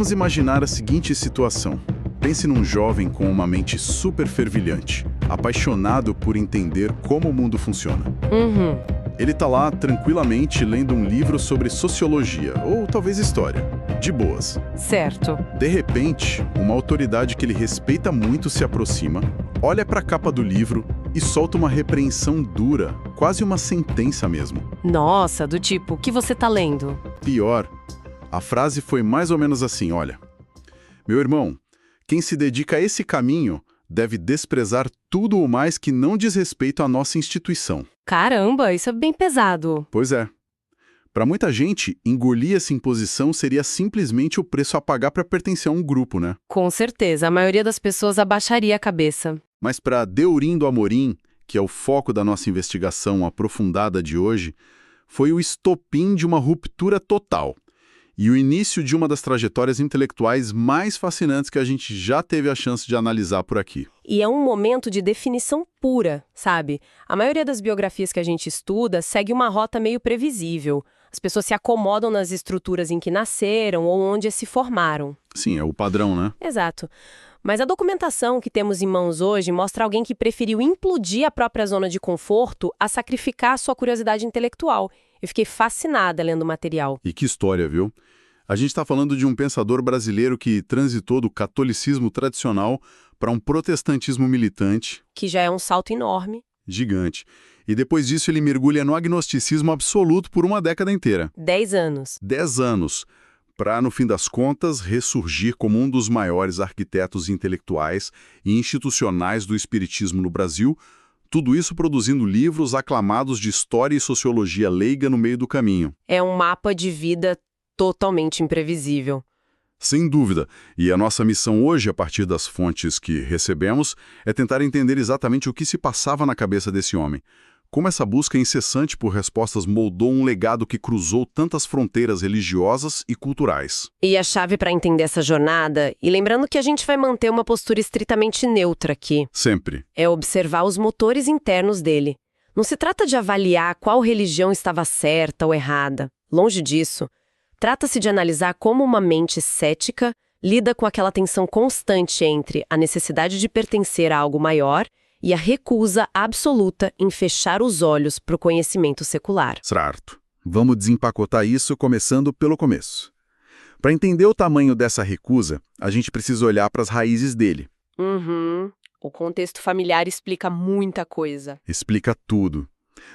Vamos imaginar a seguinte situação. Pense num jovem com uma mente super fervilhante, apaixonado por entender como o mundo funciona. Ele tá lá tranquilamente lendo um livro sobre sociologia, ou talvez história, de boas. Certo. De repente, uma autoridade que ele respeita muito se aproxima, olha para a capa do livro e solta uma repreensão dura, quase uma sentença mesmo. Nossa, do tipo, o que você tá lendo? Pior, a frase foi mais ou menos assim, olha. Meu irmão, quem se dedica a esse caminho deve desprezar tudo o mais que não diz respeito à nossa instituição. Caramba, isso é bem pesado. Pois é. Para muita gente, engolir essa imposição seria simplesmente o preço a pagar para pertencer a um grupo, né? Com certeza, a maioria das pessoas abaixaria a cabeça. Mas para Deurindo Amorim, que é o foco da nossa investigação aprofundada de hoje, foi o estopim de uma ruptura total e o início de uma das trajetórias intelectuais mais fascinantes que a gente já teve a chance de analisar por aqui. E é um momento de definição pura, sabe? A maioria das biografias que a gente estuda segue uma rota meio previsível. As pessoas se acomodam nas estruturas em que nasceram ou onde se formaram. Sim, é o padrão, né? Exato. Mas a documentação que temos em mãos hoje mostra alguém que preferiu implodir a própria zona de conforto a sacrificar a sua curiosidade intelectual. Eu fiquei fascinada lendo o material. E que história, viu? A gente está falando de um pensador brasileiro que transitou do catolicismo tradicional para um protestantismo militante. Que já é um salto enorme. Gigante. E depois disso ele mergulha no agnosticismo absoluto por uma década inteira. 10 anos. 10 anos. Para, no fim das contas, ressurgir como um dos maiores arquitetos intelectuais e institucionais do espiritismo no Brasil, tudo isso produzindo livros aclamados de história e sociologia leiga no meio do caminho. É um mapa de vida totalmente imprevisível. Sem dúvida. E a nossa missão hoje, a partir das fontes que recebemos, é tentar entender exatamente o que se passava na cabeça desse homem. Como essa busca incessante por respostas moldou um legado que cruzou tantas fronteiras religiosas e culturais. E a chave para entender essa jornada, e lembrando que a gente vai manter uma postura estritamente neutra aqui, Sempre. é observar os motores internos dele. Não se trata de avaliar qual religião estava certa ou errada. Longe disso. Trata-se de analisar como uma mente cética lida com aquela tensão constante entre a necessidade de pertencer a algo maior e a recusa absoluta em fechar os olhos para o conhecimento secular. Certo. Vamos desempacotar isso começando pelo começo. Para entender o tamanho dessa recusa, a gente precisa olhar para as raízes dele. O contexto familiar explica muita coisa. Explica tudo.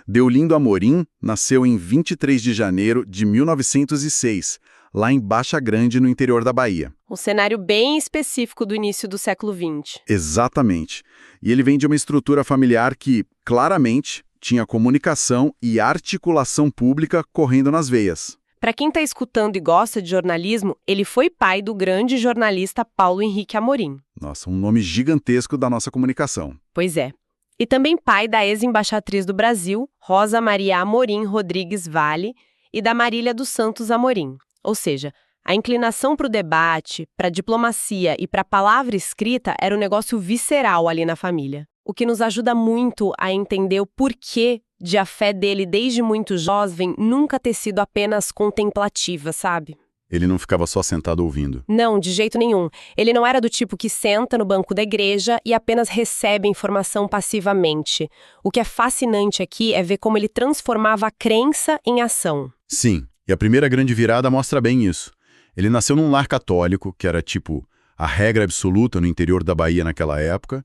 Deolindo Amorim nasceu em 23 de janeiro de 1906, lá em Baixa Grande, no interior da Bahia. Um cenário bem específico do início do século XX. Exatamente. E ele vem de uma estrutura familiar que, claramente, tinha comunicação e articulação pública correndo nas veias. Para quem está escutando e gosta de jornalismo, ele foi pai do grande jornalista Paulo Henrique Amorim. Nossa, um nome gigantesco da nossa comunicação. Pois é. E também pai da ex-embaixatriz do Brasil, Rosa Maria Amorim Rodrigues Vale, e da Marília dos Santos Amorim. Ou seja, a inclinação para o debate, para a diplomacia e para a palavra escrita era um negócio visceral ali na família. O que nos ajuda muito a entender o porquê de a fé dele desde muito jovem nunca ter sido apenas contemplativa, sabe? Ele não ficava só sentado ouvindo. Não, de jeito nenhum. Ele não era do tipo que senta no banco da igreja e apenas recebe informação passivamente. O que é fascinante aqui é ver como ele transformava a crença em ação. Sim, e a primeira grande virada mostra bem isso. Ele nasceu num lar católico, que era tipo a regra absoluta no interior da Bahia naquela época,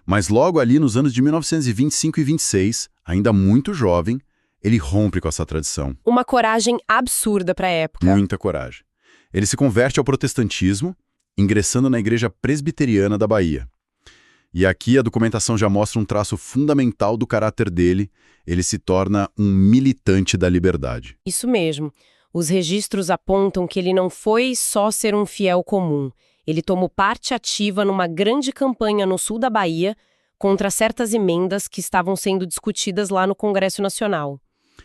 mas logo ali nos anos de 1925 e 26, ainda muito jovem, ele rompe com essa tradição. Uma coragem absurda para a época. Muita coragem. Ele se converte ao protestantismo, ingressando na Igreja Presbiteriana da Bahia. E aqui a documentação já mostra um traço fundamental do caráter dele. Ele se torna um militante da liberdade. Isso mesmo. Os registros apontam que ele não foi só ser um fiel comum. Ele tomou parte ativa numa grande campanha no sul da Bahia contra certas emendas que estavam sendo discutidas lá no Congresso Nacional.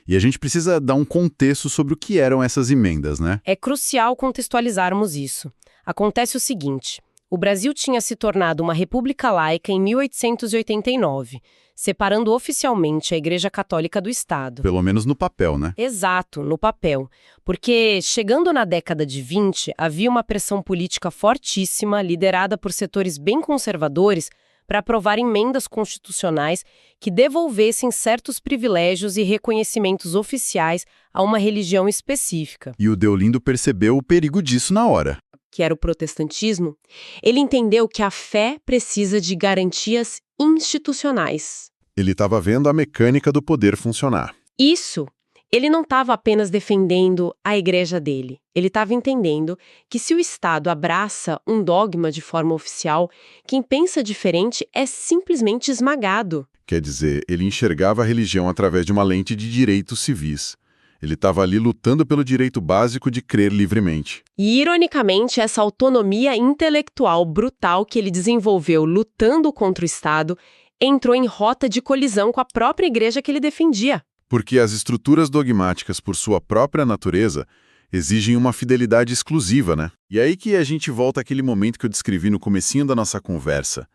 E a gente precisa dar um contexto sobre o que eram essas emendas, né? É crucial contextualizarmos isso. Acontece o seguinte: O Brasil tinha se tornado uma república laica em 1889, separando oficialmente a Igreja Católica do Estado. Pelo menos no papel, né? Exato, no papel. Porque, chegando na década de 20, havia uma pressão política fortíssima, liderada por setores bem conservadores, para aprovar emendas constitucionais que devolvessem certos privilégios e reconhecimentos oficiais a uma religião específica. E o Deolindo percebeu o perigo disso na hora. Que era o protestantismo. Ele entendeu que a fé precisa de garantias institucionais. Ele estava vendo a mecânica do poder funcionar. Isso. Ele não estava apenas defendendo a igreja dele. Ele estava entendendo que se o Estado abraça um dogma de forma oficial, quem pensa diferente é simplesmente esmagado. Quer dizer, ele enxergava a religião através de uma lente de direitos civis. Ele estava ali lutando pelo direito básico de crer livremente. E, ironicamente, essa autonomia intelectual brutal que ele desenvolveu lutando contra o Estado entrou em rota de colisão com a própria igreja que ele defendia. Porque as estruturas dogmáticas, por sua própria natureza, exigem uma fidelidade exclusiva, né? E aí que a gente volta àquele momento que eu descrevi no comecinho da nossa conversa.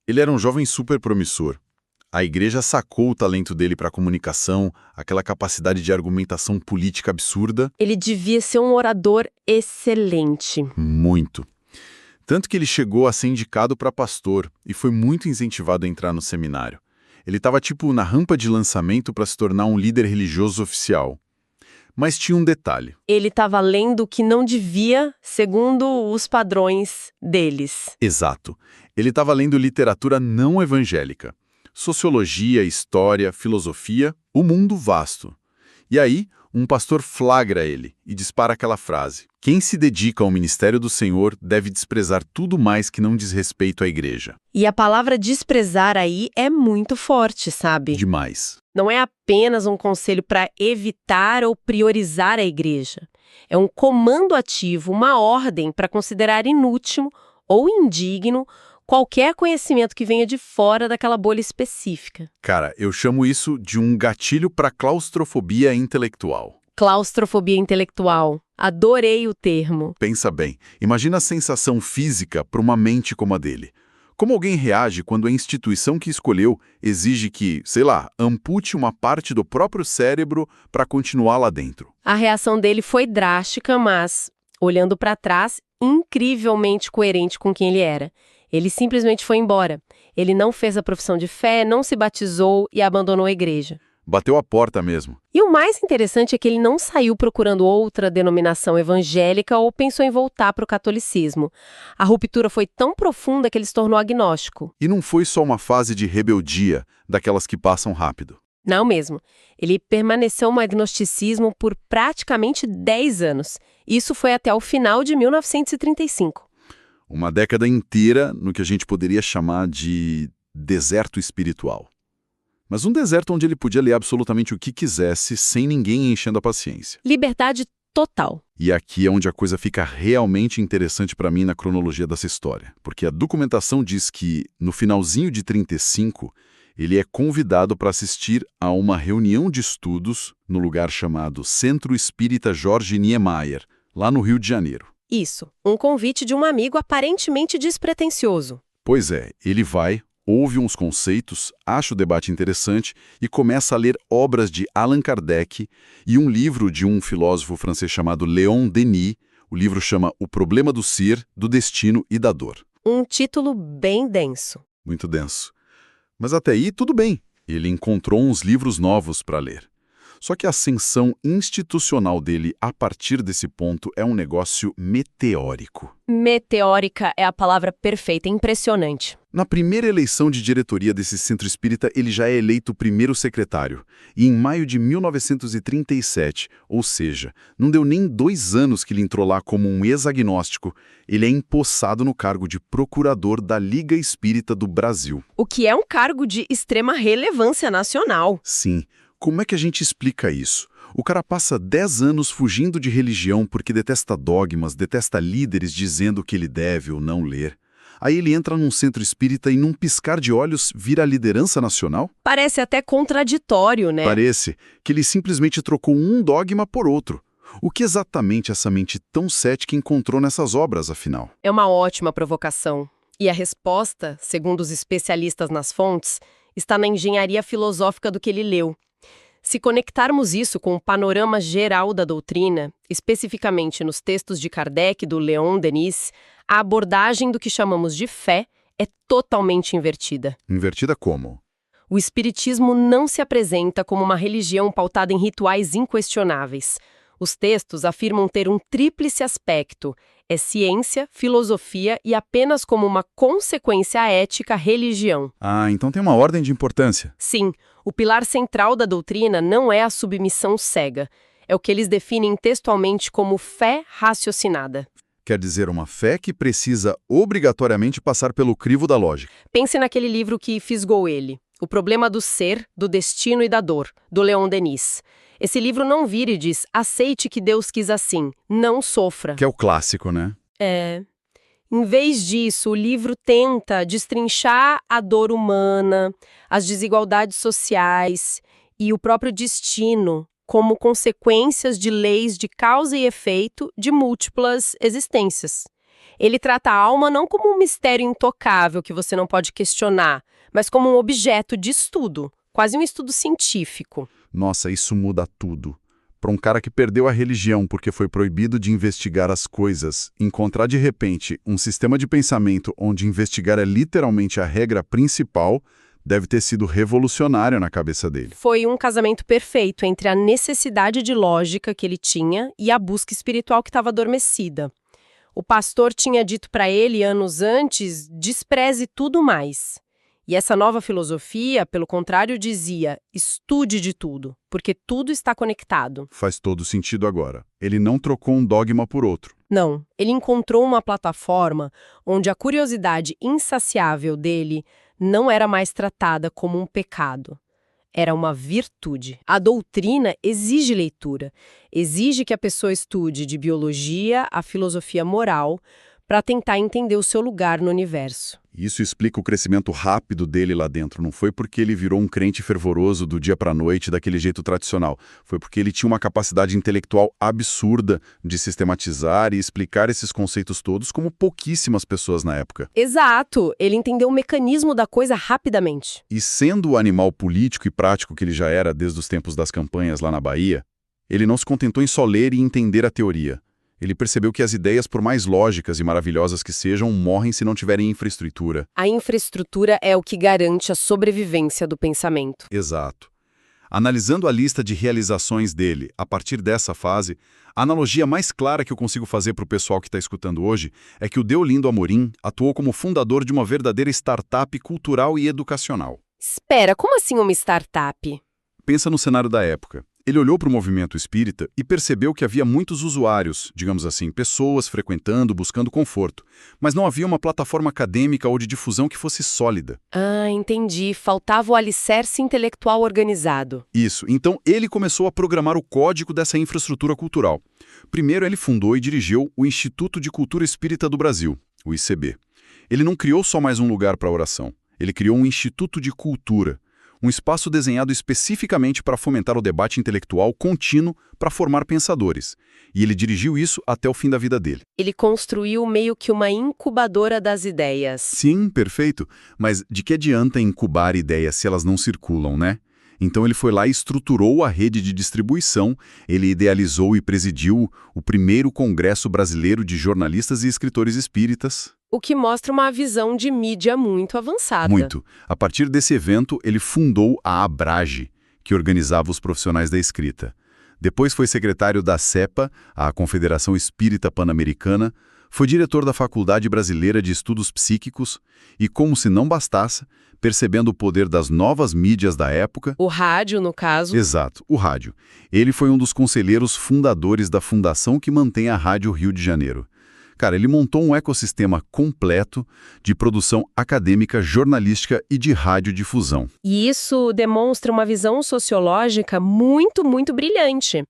Ele era um jovem super promissor. A igreja sacou o talento dele para a comunicação, aquela capacidade de argumentação política absurda. Ele devia ser um orador excelente. Muito. Tanto que ele chegou a ser indicado para pastor e foi muito incentivado a entrar no seminário. Ele estava tipo na rampa de lançamento para se tornar um líder religioso oficial. Mas tinha um detalhe. Ele estava lendo o que não devia, segundo os padrões deles. Exato. Ele estava lendo literatura não evangélica. Sociologia, história, filosofia, o mundo vasto. E aí, um pastor flagra ele e dispara aquela frase: quem se dedica ao ministério do Senhor deve desprezar tudo mais que não diz respeito à igreja. E a palavra desprezar aí é muito forte, sabe? Demais. Não é apenas um conselho para evitar ou priorizar a igreja. É um comando ativo, uma ordem para considerar inútil ou indigno qualquer conhecimento que venha de fora daquela bolha específica. Cara, eu chamo isso de um gatilho para claustrofobia intelectual. Claustrofobia intelectual. Adorei o termo. Pensa bem, imagina a sensação física para uma mente como a dele. Como alguém reage quando a instituição que escolheu exige que, sei lá, ampute uma parte do próprio cérebro para continuar lá dentro? A reação dele foi drástica, mas, olhando para trás, incrivelmente coerente com quem ele era. Ele simplesmente foi embora. Ele não fez a profissão de fé, não se batizou e abandonou a igreja. Bateu a porta mesmo. E o mais interessante é que ele não saiu procurando outra denominação evangélica ou pensou em voltar para o catolicismo. A ruptura foi tão profunda que ele se tornou agnóstico. E não foi só uma fase de rebeldia, daquelas que passam rápido. Não mesmo. Ele permaneceu no agnosticismo por praticamente 10 anos. Isso foi até o final de 1935. Uma década inteira no que a gente poderia chamar de deserto espiritual. Mas um deserto onde ele podia ler absolutamente o que quisesse, sem ninguém enchendo a paciência. Liberdade total. E aqui é onde a coisa fica realmente interessante para mim na cronologia dessa história. Porque a documentação diz que, no finalzinho de 35, ele é convidado para assistir a uma reunião de estudos no lugar chamado Centro Espírita Jorge Niemeyer, lá no Rio de Janeiro. Isso, um convite de um amigo aparentemente despretensioso. Pois é, ele vai, ouve uns conceitos, acha o debate interessante e começa a ler obras de Allan Kardec e um livro de um filósofo francês chamado Léon Denis. O livro chama O Problema do Ser, do Destino e da Dor. Um título bem denso. Muito denso. Mas até aí, tudo bem. Ele encontrou uns livros novos para ler. Só que a ascensão institucional dele a partir desse ponto é um negócio meteórico. Meteórica é a palavra perfeita, impressionante. Na primeira eleição de diretoria desse centro espírita, ele já é eleito primeiro secretário. E em maio de 1937, ou seja, não deu nem 2 anos que ele entrou lá como um ex-agnóstico, ele é empossado no cargo de procurador da Liga Espírita do Brasil. O que é um cargo de extrema relevância nacional. Sim. Como é que a gente explica isso? O cara passa 10 anos fugindo de religião porque detesta dogmas, detesta líderes dizendo o que ele deve ou não ler. Aí ele entra num centro espírita e num piscar de olhos vira a liderança nacional? Parece até contraditório, né? Parece que ele simplesmente trocou um dogma por outro. O que exatamente essa mente tão cética encontrou nessas obras, afinal? É uma ótima provocação. E a resposta, segundo os especialistas nas fontes, está na engenharia filosófica do que ele leu. Se conectarmos isso com o panorama geral da doutrina, especificamente nos textos de Kardec e do Leon Denis, a abordagem do que chamamos de fé é totalmente invertida. Invertida como? O espiritismo não se apresenta como uma religião pautada em rituais inquestionáveis. Os textos afirmam ter um tríplice aspecto: é ciência, filosofia e apenas como uma consequência ética, religião. Ah, então tem uma ordem de importância. Sim, o pilar central da doutrina não é a submissão cega. É o que eles definem textualmente como fé raciocinada. Quer dizer, uma fé que precisa obrigatoriamente passar pelo crivo da lógica. Pense naquele livro que fisgou ele, O Problema do Ser, do Destino e da Dor, do Leon Denis. Esse livro não vira e diz, aceite que Deus quis assim, não sofra. Que é o clássico, né? Em vez disso, o livro tenta destrinchar a dor humana, as desigualdades sociais e o próprio destino como consequências de leis de causa e efeito de múltiplas existências. Ele trata a alma não como um mistério intocável que você não pode questionar, mas como um objeto de estudo, quase um estudo científico. Nossa, isso muda tudo. Para um cara que perdeu a religião porque foi proibido de investigar as coisas, encontrar de repente um sistema de pensamento onde investigar é literalmente a regra principal, deve ter sido revolucionário na cabeça dele. Foi um casamento perfeito entre a necessidade de lógica que ele tinha e a busca espiritual que estava adormecida. O pastor tinha dito para ele anos antes, despreze tudo mais. E essa nova filosofia, pelo contrário, dizia, estude de tudo, porque tudo está conectado. Faz todo sentido agora. Ele não trocou um dogma por outro. Não, ele encontrou uma plataforma onde a curiosidade insaciável dele não era mais tratada como um pecado. Era uma virtude. A doutrina exige leitura, exige que a pessoa estude de biologia a filosofia moral para tentar entender o seu lugar no universo. Isso explica o crescimento rápido dele lá dentro. Não foi porque ele virou um crente fervoroso do dia para a noite daquele jeito tradicional. Foi porque ele tinha uma capacidade intelectual absurda de sistematizar e explicar esses conceitos todos como pouquíssimas pessoas na época. Exato! Ele entendeu o mecanismo da coisa rapidamente. E sendo o animal político e prático que ele já era desde os tempos das campanhas lá na Bahia, ele não se contentou em só ler e entender a teoria. Ele percebeu que as ideias, por mais lógicas e maravilhosas que sejam, morrem se não tiverem infraestrutura. A infraestrutura é o que garante a sobrevivência do pensamento. Exato. Analisando a lista de realizações dele, a partir dessa fase, a analogia mais clara que eu consigo fazer para o pessoal que está escutando hoje é que o Deolindo Amorim atuou como fundador de uma verdadeira startup cultural e educacional. Espera, como assim uma startup? Pensa no cenário da época. Ele olhou para o movimento espírita e percebeu que havia muitos usuários, digamos assim, pessoas frequentando, buscando conforto, mas não havia uma plataforma acadêmica ou de difusão que fosse sólida. Ah, entendi. Faltava o alicerce intelectual organizado. Isso. Então, ele começou a programar o código dessa infraestrutura cultural. Primeiro, ele fundou e dirigiu o Instituto de Cultura Espírita do Brasil, o ICB. Ele não criou só mais um lugar para oração. Ele criou um Instituto de Cultura, um espaço desenhado especificamente para fomentar o debate intelectual contínuo para formar pensadores. E ele dirigiu isso até o fim da vida dele. Ele construiu meio que uma incubadora das ideias. Sim, perfeito. Mas de que adianta incubar ideias se elas não circulam, né? Então ele foi lá e estruturou a rede de distribuição, ele idealizou e presidiu o primeiro Congresso Brasileiro de Jornalistas e Escritores Espíritas. O que mostra uma visão de mídia muito avançada. Muito. A partir desse evento, ele fundou a Abrage, que organizava os profissionais da escrita. Depois foi secretário da CEPA, a Confederação Espírita Pan-Americana, foi diretor da Faculdade Brasileira de Estudos Psíquicos e, como se não bastasse, percebendo o poder das novas mídias da época... O rádio, no caso. Exato, o rádio. Ele foi um dos conselheiros fundadores da fundação que mantém a Rádio Rio de Janeiro. Cara, ele montou um ecossistema completo de produção acadêmica, jornalística e de radiodifusão. E isso demonstra uma visão sociológica muito, muito brilhante.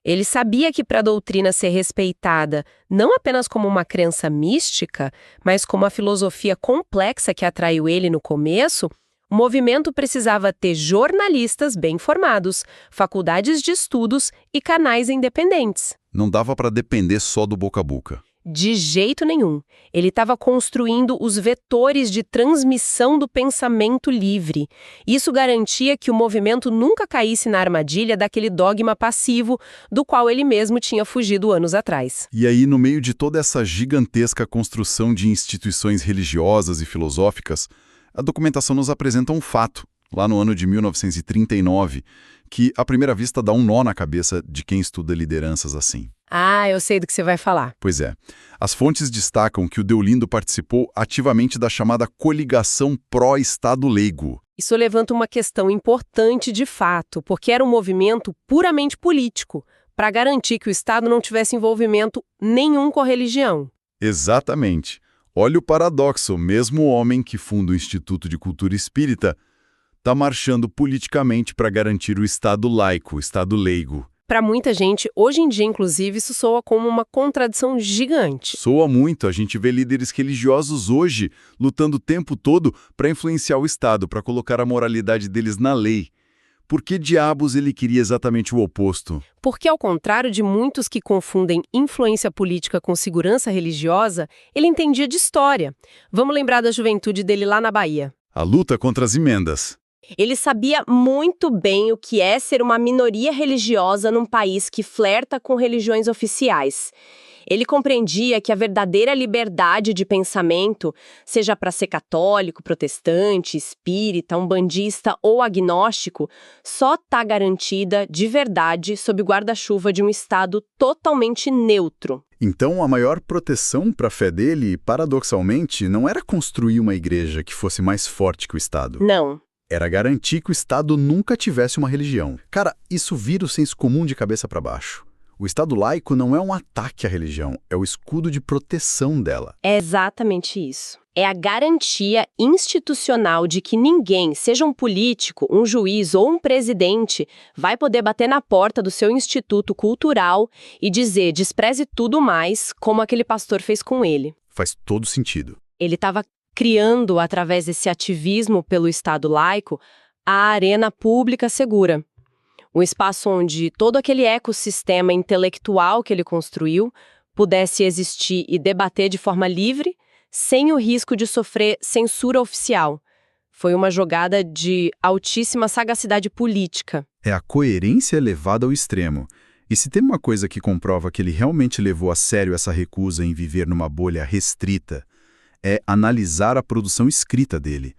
Ele sabia que para a doutrina ser respeitada não apenas como uma crença mística, mas como a filosofia complexa que atraiu ele no começo, o movimento precisava ter jornalistas bem formados, faculdades de estudos e canais independentes. Não dava para depender só do boca a boca. De jeito nenhum. Ele estava construindo os vetores de transmissão do pensamento livre. Isso garantia que o movimento nunca caísse na armadilha daquele dogma passivo do qual ele mesmo tinha fugido anos atrás. E aí, no meio de toda essa gigantesca construção de instituições religiosas e filosóficas, a documentação nos apresenta um fato, lá no ano de 1939, que à primeira vista dá um nó na cabeça de quem estuda lideranças assim. Ah, eu sei do que você vai falar. Pois é. As fontes destacam que o Deolindo participou ativamente da chamada coligação pró-Estado leigo. Isso levanta uma questão importante de fato, porque era um movimento puramente político, para garantir que o Estado não tivesse envolvimento nenhum com a religião. Exatamente. Olha o paradoxo, mesmo o homem que funda o Instituto de Cultura Espírita está marchando politicamente para garantir o Estado laico, o Estado leigo. Para muita gente, hoje em dia, inclusive, isso soa como uma contradição gigante. Soa muito, a gente vê líderes religiosos hoje lutando o tempo todo para influenciar o Estado, para colocar a moralidade deles na lei. Por que diabos ele queria exatamente o oposto? Porque, ao contrário de muitos que confundem influência política com segurança religiosa, ele entendia de história. Vamos lembrar da juventude dele lá na Bahia. A luta contra as emendas. Ele sabia muito bem o que é ser uma minoria religiosa num país que flerta com religiões oficiais. Ele compreendia que a verdadeira liberdade de pensamento, seja para ser católico, protestante, espírita, umbandista ou agnóstico, só está garantida de verdade sob o guarda-chuva de um Estado totalmente neutro. Então, a maior proteção para a fé dele, paradoxalmente, não era construir uma igreja que fosse mais forte que o Estado. Não. Era garantir que o Estado nunca tivesse uma religião. Cara, isso vira o senso comum de cabeça para baixo. O Estado laico não é um ataque à religião, é o escudo de proteção dela. É exatamente isso. É a garantia institucional de que ninguém, seja um político, um juiz ou um presidente, vai poder bater na porta do seu instituto cultural e dizer despreze tudo mais, como aquele pastor fez com ele. Faz todo sentido. Ele estava criando, através desse ativismo pelo Estado laico, a arena pública segura. Um espaço onde todo aquele ecossistema intelectual que ele construiu pudesse existir e debater de forma livre, sem o risco de sofrer censura oficial. Foi uma jogada de altíssima sagacidade política. É a coerência levada ao extremo. E se tem uma coisa que comprova que ele realmente levou a sério essa recusa em viver numa bolha restrita, é analisar a produção escrita dele.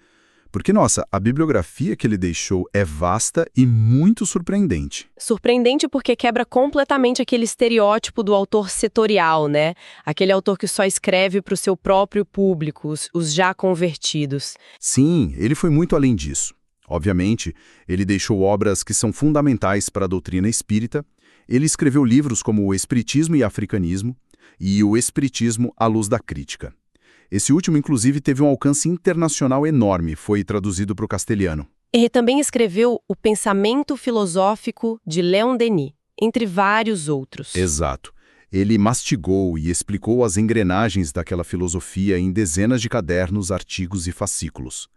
Porque, nossa, a bibliografia que ele deixou é vasta e muito surpreendente. Surpreendente porque quebra completamente aquele estereótipo do autor setorial, né? Aquele autor que só escreve para o seu próprio público, os já convertidos. Sim, ele foi muito além disso. Obviamente, ele deixou obras que são fundamentais para a doutrina espírita. Ele escreveu livros como O Espiritismo e Africanismo e O Espiritismo à Luz da Crítica. Esse último, inclusive, teve um alcance internacional enorme, foi traduzido para o castelhano. Ele também escreveu O Pensamento Filosófico de Leon Denis, entre vários outros. Exato. Ele mastigou e explicou as engrenagens daquela filosofia em dezenas de cadernos, artigos e fascículos.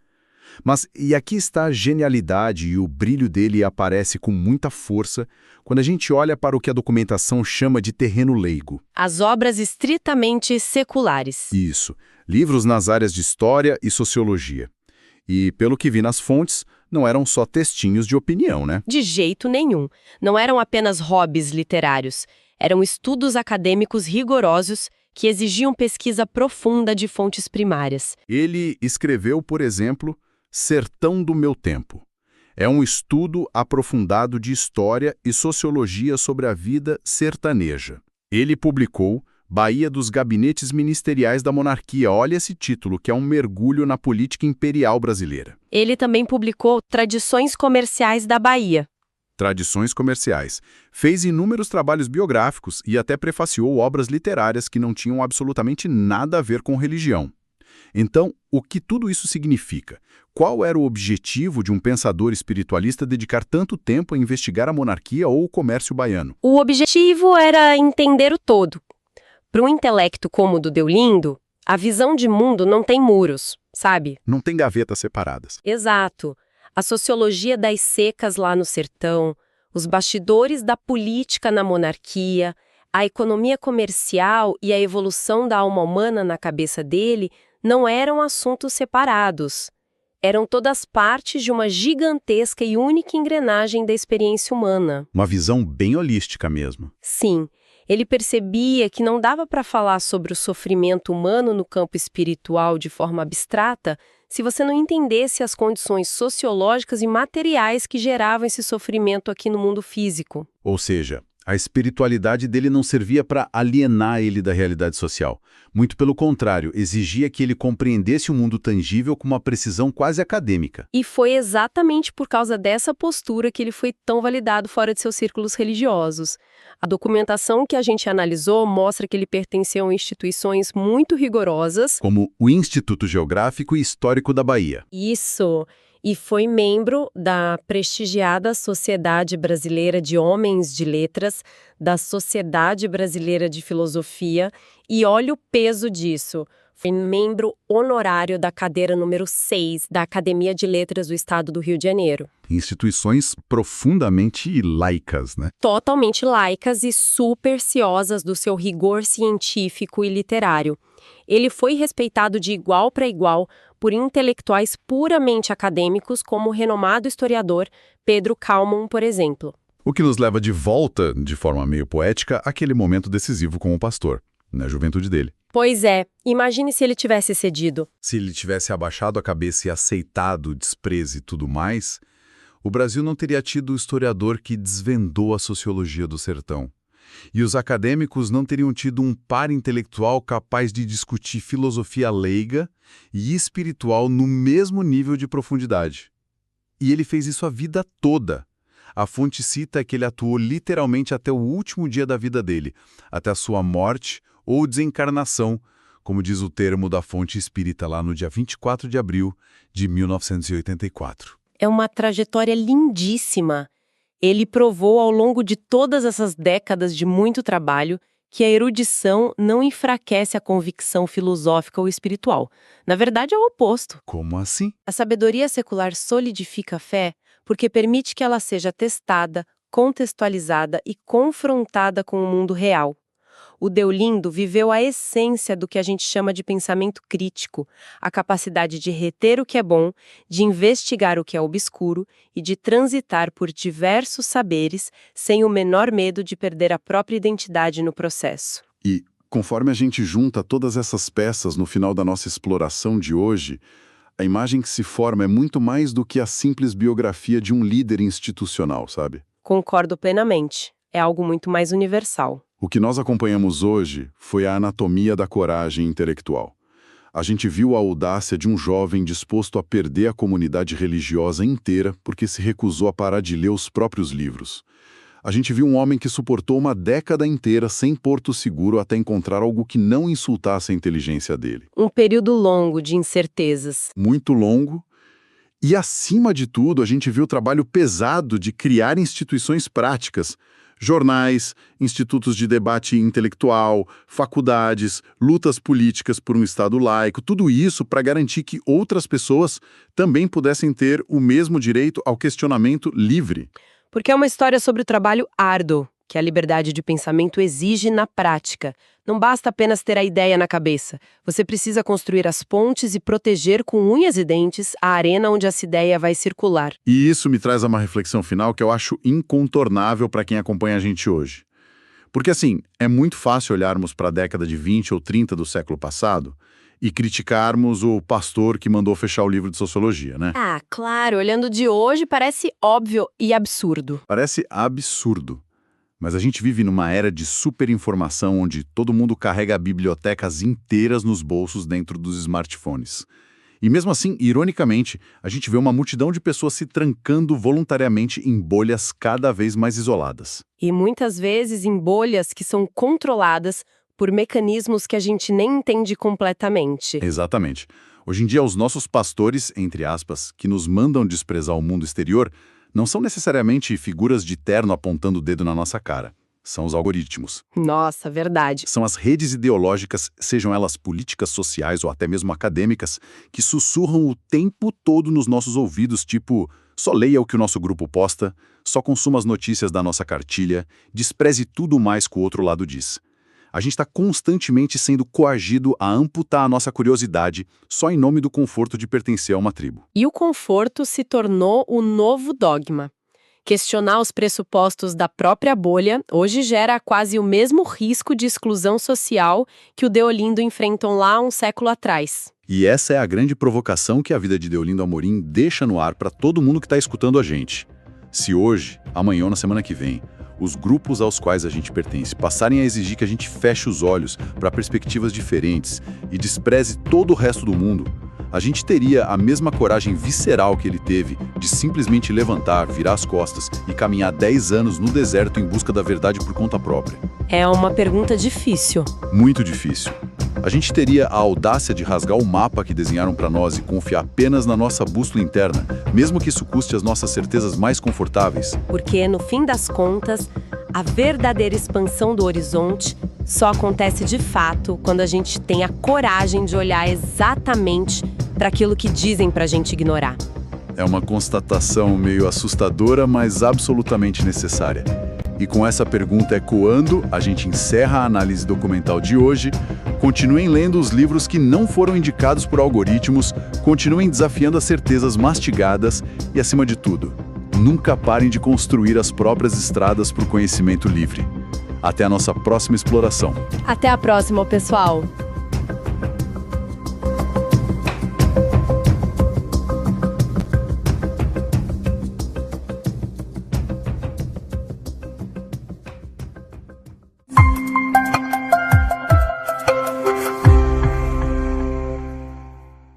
Mas, e aqui está a genialidade e o brilho dele aparece com muita força quando a gente olha para o que a documentação chama de terreno leigo. As obras estritamente seculares. Isso. Livros nas áreas de história e sociologia. E, pelo que vi nas fontes, não eram só textinhos de opinião, né? De jeito nenhum. Não eram apenas hobbies literários. Eram estudos acadêmicos rigorosos que exigiam pesquisa profunda de fontes primárias. Ele escreveu, por exemplo, Sertão do Meu Tempo. É um estudo aprofundado de história e sociologia sobre a vida sertaneja. Ele publicou Bahia dos Gabinetes Ministeriais da Monarquia. Olha esse título, que é um mergulho na política imperial brasileira. Ele também publicou Tradições Comerciais da Bahia. Tradições comerciais. Fez inúmeros trabalhos biográficos e até prefaciou obras literárias que não tinham absolutamente nada a ver com religião. Então, o que tudo isso significa? Qual era o objetivo de um pensador espiritualista dedicar tanto tempo a investigar a monarquia ou o comércio baiano? O objetivo era entender o todo. Para um intelecto como o do Deolindo, a visão de mundo não tem muros, sabe? Não tem gavetas separadas. Exato. A sociologia das secas lá no sertão, os bastidores da política na monarquia, A economia comercial e a evolução da alma humana na cabeça dele não eram assuntos separados. Eram todas partes de uma gigantesca e única engrenagem da experiência humana. Uma visão bem holística mesmo. Sim, ele percebia que não dava para falar sobre o sofrimento humano no campo espiritual de forma abstrata se você não entendesse as condições sociológicas e materiais que geravam esse sofrimento aqui no mundo físico. Ou seja, a espiritualidade dele não servia para alienar ele da realidade social. Muito pelo contrário, exigia que ele compreendesse o mundo tangível com uma precisão quase acadêmica. E foi exatamente por causa dessa postura que ele foi tão validado fora de seus círculos religiosos. A documentação que a gente analisou mostra que ele pertenceu a instituições muito rigorosas, Como o Instituto Geográfico e Histórico da Bahia. Isso, e foi membro da prestigiada Sociedade Brasileira de Homens de Letras, da Sociedade Brasileira de Filosofia, e olha o peso disso. Foi membro honorário da cadeira número 6 da Academia de Letras do Estado do Rio de Janeiro. Instituições profundamente laicas, né? Totalmente laicas e superciosas do seu rigor científico e literário. Ele foi respeitado de igual para igual por intelectuais puramente acadêmicos, como o renomado historiador Pedro Kallmann, por exemplo. O que nos leva de volta, de forma meio poética, àquele momento decisivo com o pastor, na juventude dele. Pois é, imagine se ele tivesse cedido. Se ele tivesse abaixado a cabeça e aceitado o desprezo e tudo mais, o Brasil não teria tido o historiador que desvendou a sociologia do sertão. E os acadêmicos não teriam tido um par intelectual capaz de discutir filosofia leiga e espiritual no mesmo nível de profundidade. E ele fez isso a vida toda. A fonte cita que ele atuou literalmente até o último dia da vida dele, até a sua morte ou desencarnação, como diz o termo da fonte espírita lá no dia 24 de abril de 1984. É uma trajetória lindíssima. Ele provou ao longo de todas essas décadas de muito trabalho que a erudição não enfraquece a convicção filosófica ou espiritual. Na verdade, é o oposto. Como assim? A sabedoria secular solidifica a fé porque permite que ela seja testada, contextualizada e confrontada com o mundo real. O Deolindo viveu a essência do que a gente chama de pensamento crítico, a capacidade de reter o que é bom, de investigar o que é obscuro e de transitar por diversos saberes sem o menor medo de perder a própria identidade no processo. E, conforme a gente junta todas essas peças no final da nossa exploração de hoje, a imagem que se forma é muito mais do que a simples biografia de um líder institucional, sabe? Concordo plenamente. É algo muito mais universal. O que nós acompanhamos hoje foi a anatomia da coragem intelectual. A gente viu a audácia de um jovem disposto a perder a comunidade religiosa inteira porque se recusou a parar de ler os próprios livros. A gente viu um homem que suportou uma década inteira sem porto seguro até encontrar algo que não insultasse a inteligência dele. Um período longo de incertezas. Muito longo. E, acima de tudo, a gente viu o trabalho pesado de criar instituições práticas, jornais, institutos de debate intelectual, faculdades, lutas políticas por um Estado laico, tudo isso para garantir que outras pessoas também pudessem ter o mesmo direito ao questionamento livre. Porque é uma história sobre o trabalho árduo que a liberdade de pensamento exige na prática. Não basta apenas ter a ideia na cabeça. Você precisa construir as pontes e proteger com unhas e dentes a arena onde essa ideia vai circular. E isso me traz a uma reflexão final que eu acho incontornável para quem acompanha a gente hoje. Porque, assim, é muito fácil olharmos para a década de 20 ou 30 do século passado e criticarmos o pastor que mandou fechar o livro de sociologia, né? Ah, claro, olhando de hoje parece óbvio e absurdo. Parece absurdo. Mas a gente vive numa era de superinformação onde todo mundo carrega bibliotecas inteiras nos bolsos dentro dos smartphones. E mesmo assim, ironicamente, a gente vê uma multidão de pessoas se trancando voluntariamente em bolhas cada vez mais isoladas. E muitas vezes em bolhas que são controladas por mecanismos que a gente nem entende completamente. Exatamente. Hoje em dia, os nossos pastores, entre aspas, que nos mandam desprezar o mundo exterior, não são necessariamente figuras de terno apontando o dedo na nossa cara. São os algoritmos. Nossa, verdade. São as redes ideológicas, sejam elas políticas, sociais ou até mesmo acadêmicas, que sussurram o tempo todo nos nossos ouvidos, tipo, só leia o que o nosso grupo posta, só consuma as notícias da nossa cartilha, despreze tudo mais que o outro lado diz. A gente está constantemente sendo coagido a amputar a nossa curiosidade só em nome do conforto de pertencer a uma tribo. E o conforto se tornou o novo dogma. Questionar os pressupostos da própria bolha hoje gera quase o mesmo risco de exclusão social que o Deolindo enfrentou lá um século atrás. E essa é a grande provocação que a vida de Deolindo Amorim deixa no ar para todo mundo que está escutando a gente. Se hoje, amanhã ou na semana que vem, os grupos aos quais a gente pertence passarem a exigir que a gente feche os olhos para perspectivas diferentes e despreze todo o resto do mundo, a gente teria a mesma coragem visceral que ele teve de simplesmente levantar, virar as costas e caminhar 10 anos no deserto em busca da verdade por conta própria? É uma pergunta difícil. Muito difícil. A gente teria a audácia de rasgar o mapa que desenharam para nós e confiar apenas na nossa bússola interna, mesmo que isso custe as nossas certezas mais confortáveis? Porque, no fim das contas, a verdadeira expansão do horizonte só acontece de fato quando a gente tem a coragem de olhar exatamente para aquilo que dizem para a gente ignorar. É uma constatação meio assustadora, mas absolutamente necessária. E com essa pergunta ecoando, a gente encerra a análise documental de hoje. Continuem lendo os livros que não foram indicados por algoritmos, continuem desafiando as certezas mastigadas e, acima de tudo, nunca parem de construir as próprias estradas para o conhecimento livre. Até a nossa próxima exploração. Até a próxima, pessoal!